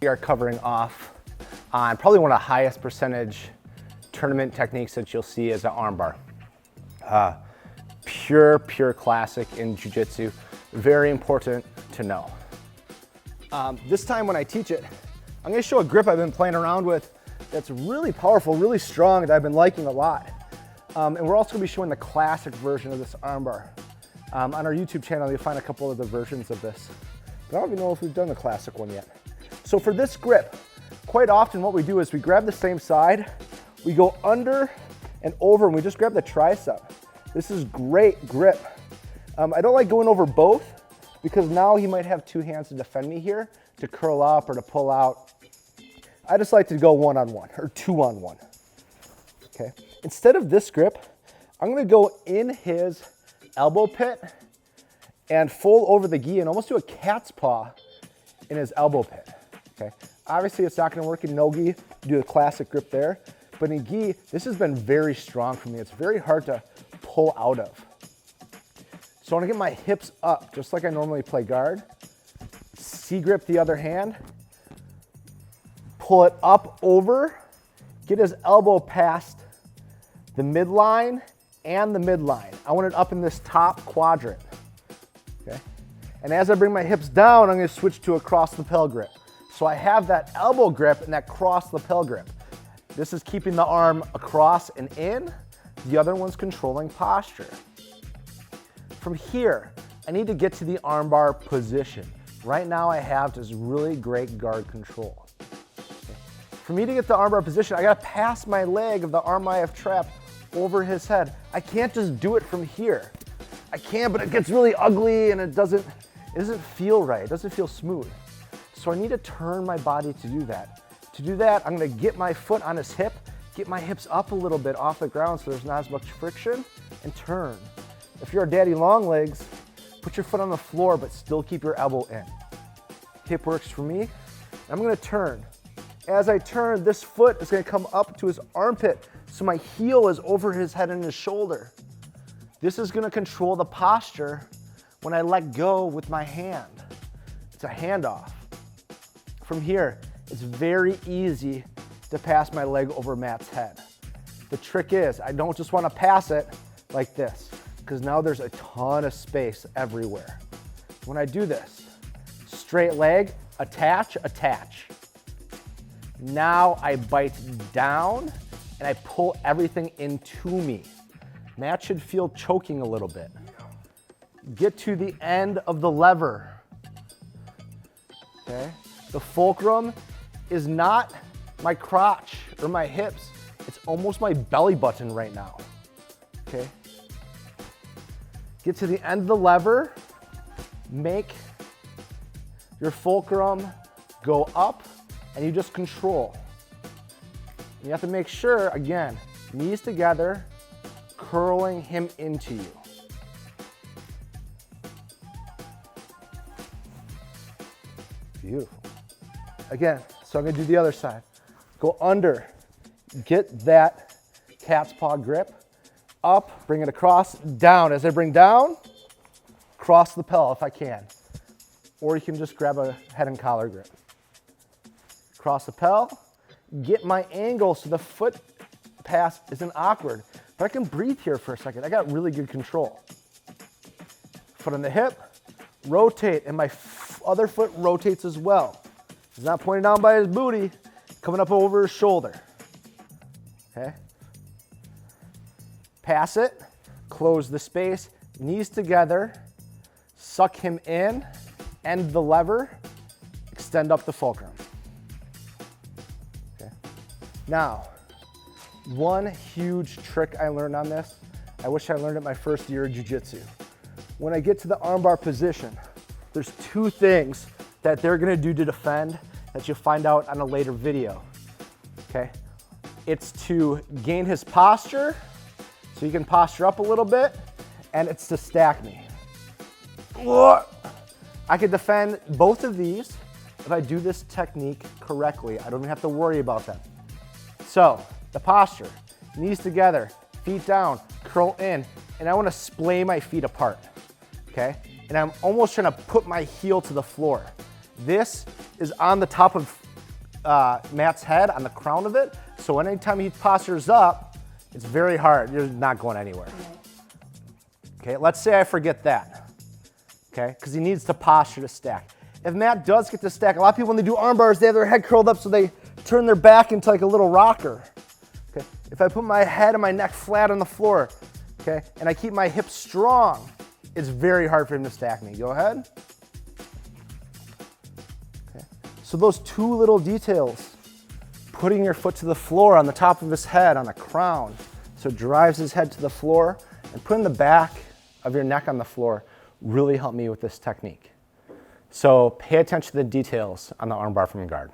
we are covering off on probably one of the highest percentage tournament techniques that you'll see is an armbar. Pure classic in jiu-jitsu. Very important to know. This time when I teach it, I'm gonna show a grip I've been playing around with that's really powerful, really strong, that I've been liking a lot. And we're also gonna be showing the classic version of this armbar. On our YouTube channel, you'll find a couple of the versions of this. But I don't even know if we've done the classic one yet. So for this grip, quite often what we do is we grab the same side, we go under and over, and we just grab the tricep. This is great grip. I don't like going over both because now he might have two hands to defend me here, to curl up or to pull out. I just like to go one-on-one or two-on-one, okay? Instead of this grip, I'm gonna go in his elbow pit and fold over the gi and almost do a cat's paw in his elbow pit, okay? Obviously it's not gonna work in no gi, do a classic grip there, but in gi, this has been very strong for me. It's very hard to pull out of. So I wanna get my hips up, just like I normally play guard. C-grip the other hand, pull it up over, get his elbow past the midline and the midline. I want it up in this top quadrant, okay? And as I bring my hips down, I'm gonna switch to a cross-lapel grip. So I have that elbow grip and that cross-lapel grip. This is keeping the arm across and in. The other one's controlling posture. From here, I need to get to the armbar position. Right now I have just really great guard control. Okay. For me to get the armbar position, I gotta pass my leg of the arm I have trapped over his head. I can't just do it from here. I can, but it gets really ugly and it doesn't feel right. It doesn't feel smooth. So I need to turn my body to do that. To do that, I'm gonna get my foot on his hip, get my hips up a little bit off the ground so there's not as much friction, and turn. If you're a daddy long legs, put your foot on the floor but still keep your elbow in. Hip works for me. I'm gonna turn. As I turn, this foot is gonna come up to his armpit so my heel is over his head and his shoulder. This is gonna control the posture when I let go with my hand. It's a handoff. From here, it's very easy to pass my leg over Matt's head. The trick is, I don't just wanna pass it like this, because now there's a ton of space everywhere. When I do this, straight leg, attach, attach. Now I bite down and I pull everything into me. Matt should feel choking a little bit. Get to the end of the lever, okay? The fulcrum is not my crotch or my hips. It's almost my belly button right now, okay? Get to the end of the lever, make your fulcrum go up, and you just control. You have to make sure, again, knees together, curling him into you. Beautiful. Again, so I'm gonna do the other side. Go under, get that cat's paw grip, up, bring it across, down. As I bring down, cross the lapel if I can. Or you can just grab a head and collar grip. Cross the lapel, get my angle so the foot pass isn't awkward. But I can breathe here for a second. I got really good control. Foot on the hip, rotate, and my other foot rotates as well. He's not pointing down by his booty, coming up over his shoulder, okay? Pass it, close the space, knees together, suck him in, end the lever, extend up the fulcrum. Okay. Now, one huge trick I learned on this, I wish I learned it my first year of jiu-jitsu. When I get to the armbar position, there's two things that they're gonna do to defend that you'll find out on a later video, okay? It's to gain his posture, so you can posture up a little bit, and it's to stack me. I can defend both of these if I do this technique correctly. I don't even have to worry about them. So, the posture, knees together, feet down, curl in, and I wanna splay my feet apart, okay? And I'm almost trying to put my heel to the floor. This is on the top of Matt's head on the crown of it. So anytime he postures up, it's very hard. You're not going anywhere. Okay, let's say I forget that. Okay, because he needs to posture to stack. If Matt does get to stack, a lot of people when they do arm bars, they have their head curled up so they turn their back into like a little rocker. Okay, if I put my head and my neck flat on the floor, okay, and I keep my hips strong, it's very hard for him to stack me. Go ahead. Okay. So those two little details, putting your foot to the floor on the top of his head on the crown, so it drives his head to the floor, and putting the back of your neck on the floor really helped me with this technique. So pay attention to the details on the armbar from guard.